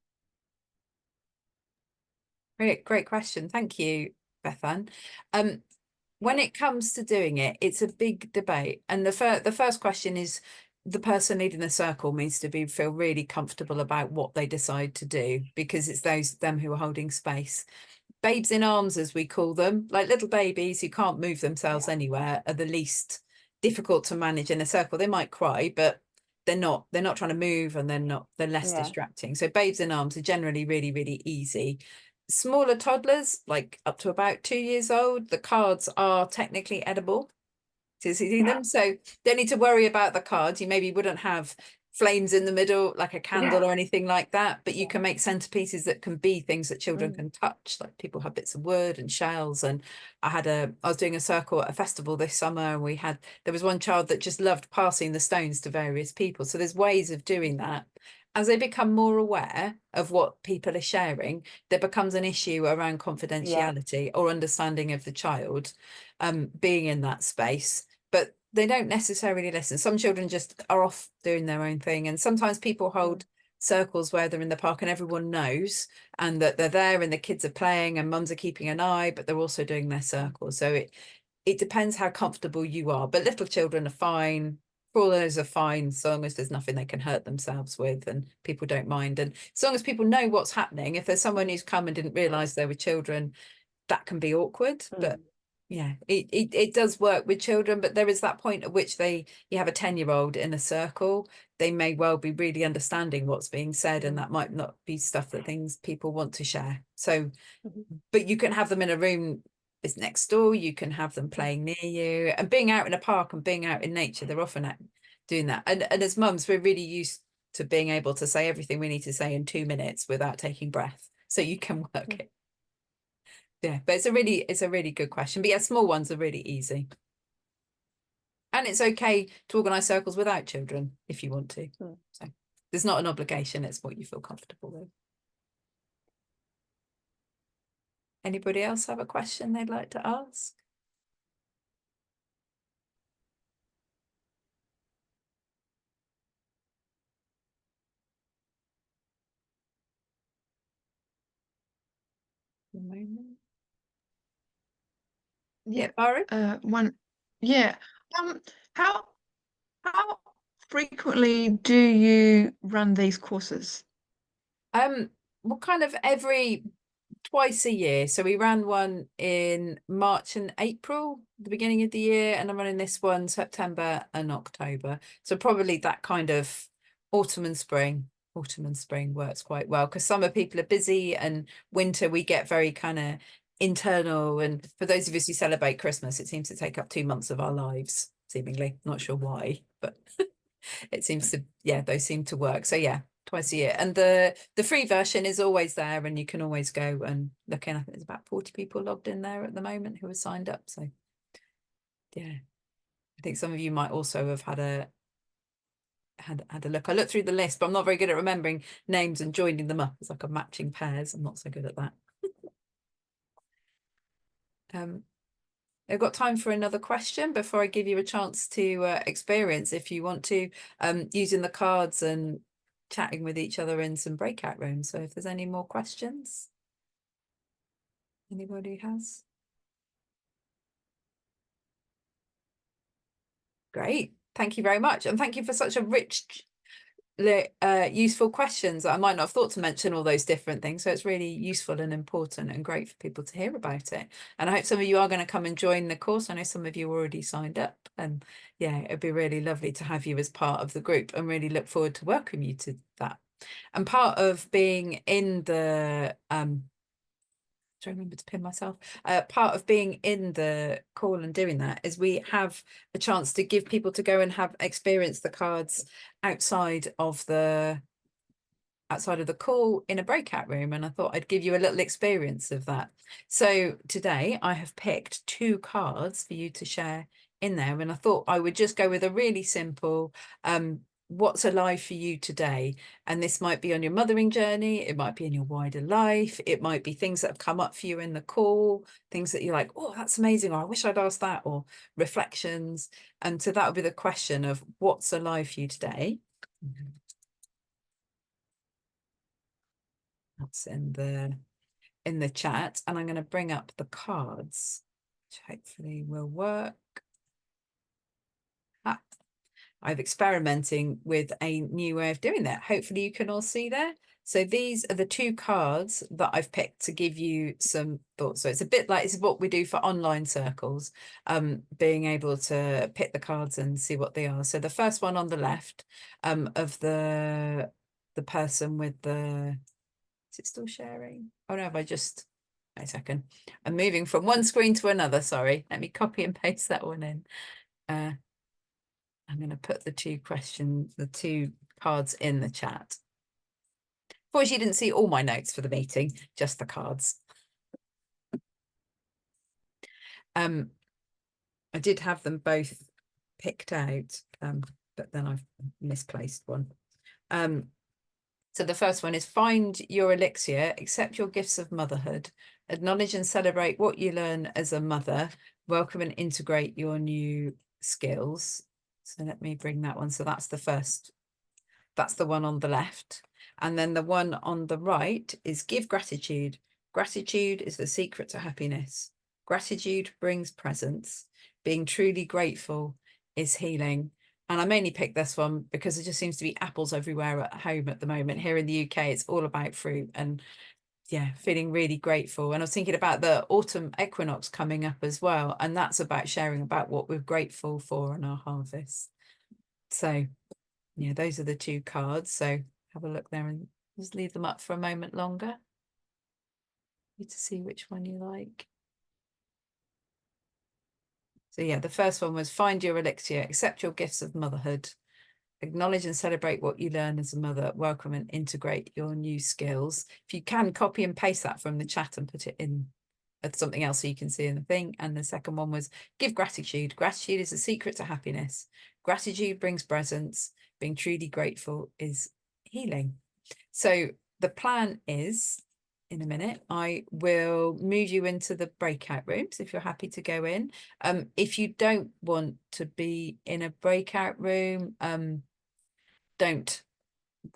Great question. Thank you, Bethan. When it comes to doing it, it's a big debate. And the first question is, the person leading the circle needs to feel really comfortable about what they decide to do, because it's them who are holding space. Babes in arms, as we call them, like little babies who can't move themselves anywhere, are the least difficult to manage in a circle. They might cry, but they're not trying to move, and they're less distracting. So babes in arms are generally really, really easy. Smaller toddlers, like up to about 2 years old, the cards are technically edible to see them. So don't need to worry about the cards. You maybe wouldn't have flames in the middle like a candle or anything like that, but you can make centerpieces that can be things that children can touch, like people have bits of wood and shells. And I was doing a circle at a festival this summer, and there was one child that just loved passing the stones to various people. So there's ways of doing that. As they become more aware of what people are sharing, there becomes an issue around confidentiality or understanding of the child being in that space. But they don't necessarily listen. Some children just are off doing their own thing. And sometimes people hold circles where they're in the park and everyone knows, and that they're there and the kids are playing and mums are keeping an eye, but they're also doing their circles. So it depends how comfortable you are. But little children are fine. Crawlers are fine, so long as there's nothing they can hurt themselves with and people don't mind. And as long as people know what's happening, if there's someone who's come and didn't realise there were children, that can be awkward. But yeah, it does work with children, but there is that point at which you have a 10-year-old in a circle, they may well be really understanding what's being said, and that might not be stuff that people want to share. So, but you can have them in a room is next door, you can have them playing near you, and being out in a park and being out in nature, they're often out doing that. And as mums, we're really used to being able to say everything we need to say in 2 minutes without taking breath, so you can work it. Yeah, but it's a really good question. But yeah, small ones are really easy. And it's okay to organise circles without children if you want to. So there's not an obligation, it's what you feel comfortable with. Anybody else have a question they'd like to ask? Yeah, Byron? How frequently do you run these courses? Well, kind of twice a year. So we ran one in March and April, the beginning of the year, and I'm running this one September and October. So probably that kind of autumn and spring works quite well, because summer people are busy and winter we get very kind of internal. And for those of us who celebrate Christmas, it seems to take up 2 months of our lives, seemingly. Not sure why, but it seems to, those seem to work. So yeah, twice a year. And the free version is always there, and you can always go and look in. I think there's about 40 people logged in there at the moment who are signed up. So yeah, I think some of you might also have had a look. I looked through the list, but I'm not very good at remembering names and joining them up. It's like a matching pairs. I'm not so good at that. I've got time for another question before I give you a chance to experience, if you want to, using the cards and chatting with each other in some breakout rooms. So if there's any more questions, anybody has? Great. Thank you very much. And thank you for such a rich, useful questions. I might not have thought to mention all those different things. So it's really useful and important and great for people to hear about it. And I hope some of you are going to come and join the course. I know some of you already signed up, and yeah, it'd be really lovely to have you as part of the group, and really look forward to welcome you to that. And part of being in the try to remember to pin myself. Part of being in the call and doing that is we have a chance to give people to go and have experience the cards outside of the call in a breakout room, and I thought I'd give you a little experience of that. So today I have picked 2 cards for you to share in there, and I thought I would just go with a really simple what's alive for you today. And this might be on your mothering journey, it might be in your wider life, it might be things that have come up for you in the call, things that you're like, oh, that's amazing, or I wish I'd asked that, or reflections. And so that would be the question of what's alive for you today. That's in the chat, and I'm going to bring up the cards, which hopefully will work. I'm experimenting with a new way of doing that. Hopefully you can all see there. So these are the 2 cards that I've picked to give you some thoughts. So it's a bit like, it's what we do for online circles, being able to pick the cards and see what they are. So the first one on the left, of the person with the, is it still sharing? Oh no, have I just, wait a second. I'm moving from one screen to another, sorry. Let me copy and paste that one in. I'm going to put the 2 cards in the chat. Unfortunately, you didn't see all my notes for the meeting, just the cards. I did have them both picked out, but then I've misplaced one. So the first one is find your elixir, accept your gifts of motherhood, acknowledge and celebrate what you learn as a mother, welcome and integrate your new skills. So let me bring that one. So that's the first, that's the one on the left. And then the one on the right is give gratitude. Gratitude is the secret to happiness. Gratitude brings presence. Being truly grateful is healing. And I mainly picked this one because it just seems to be apples everywhere at home at the moment. Here in the UK, it's all about fruit, and yeah, feeling really grateful. And I was thinking about the autumn equinox coming up as well. And that's about sharing about what we're grateful for in our harvest. So yeah, those are the 2 cards. So have a look there and just leave them up for a moment longer. You to see which one you like. So yeah, the first one was find your elixir, accept your gifts of motherhood, acknowledge and celebrate what you learn as a mother, welcome and integrate your new skills. If you can, copy and paste that from the chat and put it in as something else so you can see in the thing. And the second one was give gratitude. Gratitude is the secret to happiness. Gratitude brings presence. Being truly grateful is healing. So the plan is, in a minute, I will move you into the breakout rooms if you're happy to go in. If you don't want to be in a breakout room, don't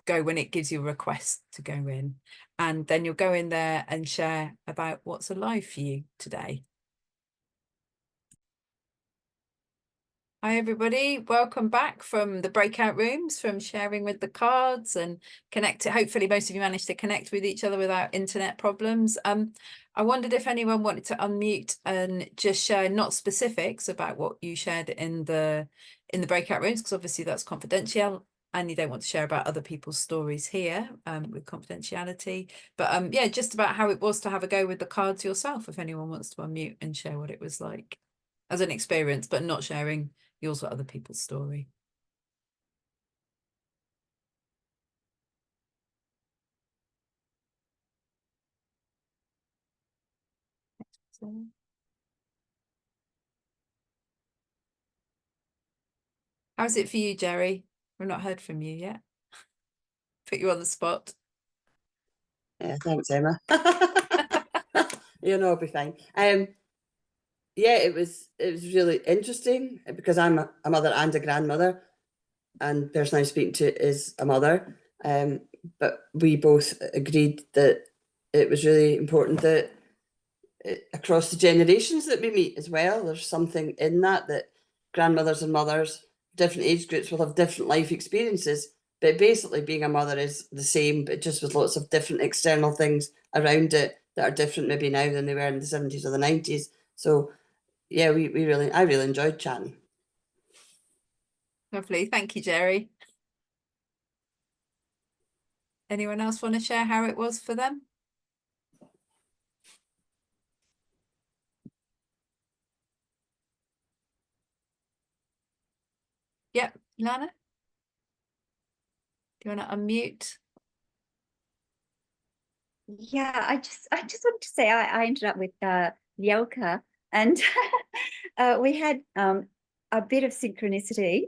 go when it gives you a request to go in. And then you'll go in there and share about what's alive for you today. Hi, everybody. Welcome back from the breakout rooms, from sharing with the cards and connect. Hopefully, most of you managed to connect with each other without internet problems. I wondered if anyone wanted to unmute and just share not specifics about what you shared in the breakout rooms, because obviously that's confidential and you don't want to share about other people's stories here with confidentiality. But yeah, just about how it was to have a go with the cards yourself, if anyone wants to unmute and share what it was like as an experience, but not sharing yours or other people's story. So, How's it for you, Jerry? We've not heard from you yet. Put you on the spot. Yeah, thanks, Emma. I'll be fine. Yeah, it was really interesting because I'm a mother and a grandmother, and the person I'm speaking to is a mother. But we both agreed that it was really important that across the generations that we meet as well, there's something in that grandmothers and mothers, different age groups will have different life experiences, but basically being a mother is the same, but just with lots of different external things around it that are different maybe now than they were in the 70s or the 90s. So yeah, I really enjoyed chatting. Lovely. Thank you, Jerry. Anyone else want to share how it was for them? Yep, Lana? Do you want to unmute? Yeah, I just wanted to say I ended up with Yelka, and we had a bit of synchronicity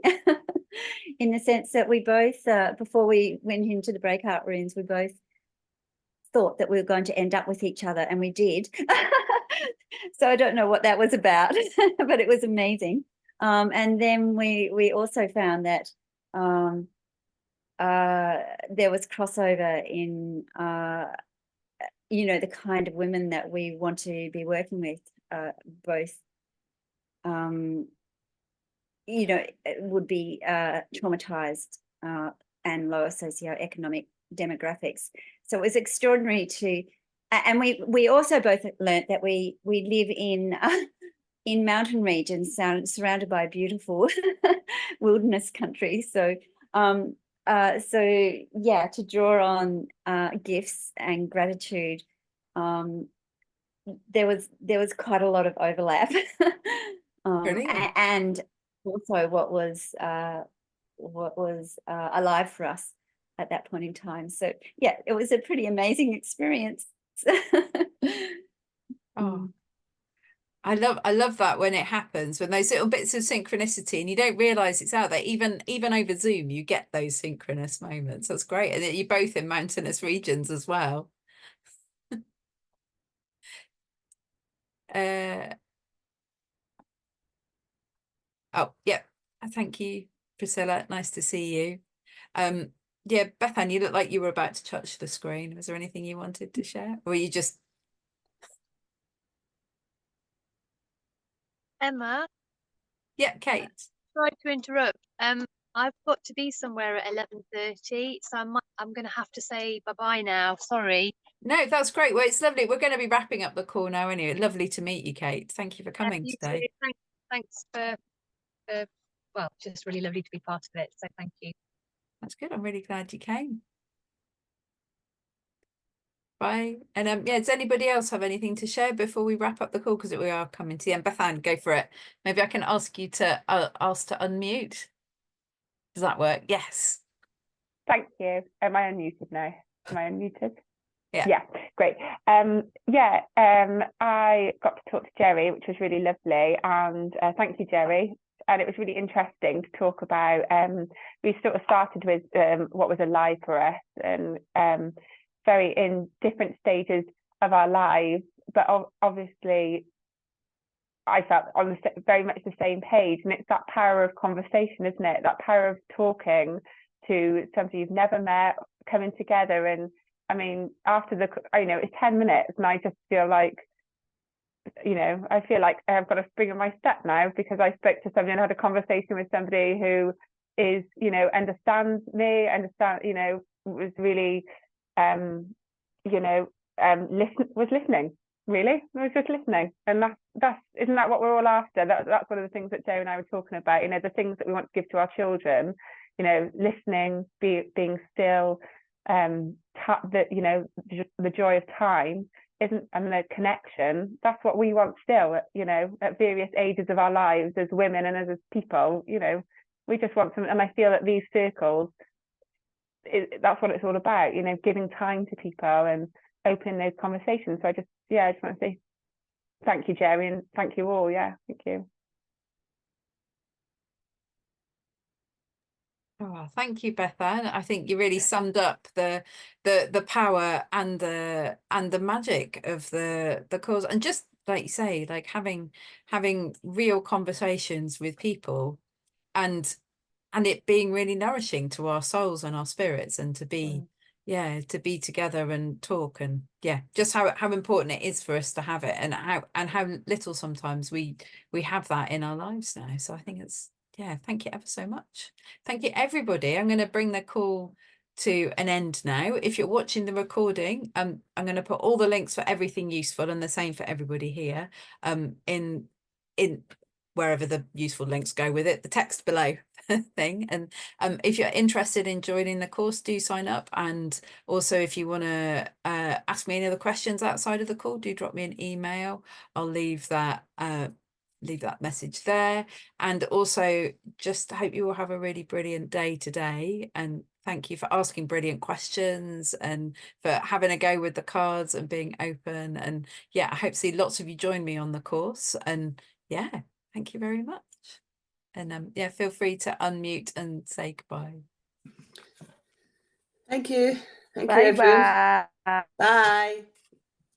in the sense that we both, before we went into the breakout rooms, we both thought that we were going to end up with each other, and we did. So I don't know what that was about, but it was amazing. And then we also found that there was crossover in the kind of women that we want to be working with, both would be traumatized and lower socioeconomic demographics. So it was extraordinary to, and we also both learnt that we live in mountain regions surrounded by beautiful wilderness country. So yeah, to draw on gifts and gratitude, there was quite a lot of overlap. And also what was alive for us at that point in time. So yeah, it was a pretty amazing experience. Oh, I love that when it happens, when those little bits of synchronicity and you don't realize it's out there. Even over Zoom, you get those synchronous moments. That's great. And you're both in mountainous regions as well. Oh, yeah. Thank you, Priscilla. Nice to see you. Yeah, Bethan, you look like you were about to touch the screen. Was there anything you wanted to share? Or you just... Emma? Yeah, Kate. Sorry to interrupt. I've got to be somewhere at 11:30, so I'm going to have to say bye-bye now. Sorry. No, that's great. Well, it's lovely. We're going to be wrapping up the call now anyway. Lovely to meet you, Kate. Thank you for coming You today. too. Thanks for, well, just really lovely to be part of it. So thank you. That's good. I'm really glad you came. Bye. And yeah, does anybody else have anything to share before we wrap up the call? Because we are coming to the end. Bethan, go for it. Maybe I can ask you to ask to unmute. Does that work? Yes. Thank you. Am I unmuted now? Am I unmuted? Yeah, great. I got to talk to Jerry, which was really lovely, and thank you, Jerry. And it was really interesting to talk about. We sort of started with what was alive for us, and very in different stages of our lives, but obviously I felt on very much the same page. And it's that power of conversation, isn't it? That power of talking to somebody you've never met, coming together. And I mean, after it's 10 minutes and I just feel like, I feel like I've got a spring in my step now because I spoke to somebody and had a conversation with somebody who is, understands me, was really, was listening. Really, I was just listening, and that's isn't that what we're all after? That's one of the things that Joe and I were talking about. The things that we want to give to our children. Listening, being still, the joy of time and the connection. That's what we want still. At various ages of our lives as women and as people. We just want something, and I feel that these circles, that's what it's all about. Giving time to people and opening those conversations. So I just want to say thank you, Jerry, and thank you all. Yeah, thank you. Oh, thank you, Bethan. I think you really summed up the power and the magic of the cause, and just like you say, like having real conversations with people, and it being really nourishing to our souls and our spirits, and to be to be together and talk, and just how important it is for us to have it, and how little sometimes we have that in our lives now. So I think it's thank you ever so much. Thank you, everybody. I'm going to bring the call to an end now. If you're watching the recording, I'm going to put all the links for everything useful, and the same for everybody here, in wherever the useful links go with it, the text below thing. And if you're interested in joining the course, do sign up. And also, if you want to ask me any other questions outside of the call, do drop me an email. I'll leave that message there. And also, just hope you all have a really brilliant day today, and thank you for asking brilliant questions, and for having a go with the cards and being open. And I hope to see lots of you join me on the course. And thank you very much. And feel free to unmute and say goodbye. Thank you. Thank you, Bye everyone. bye. Bye.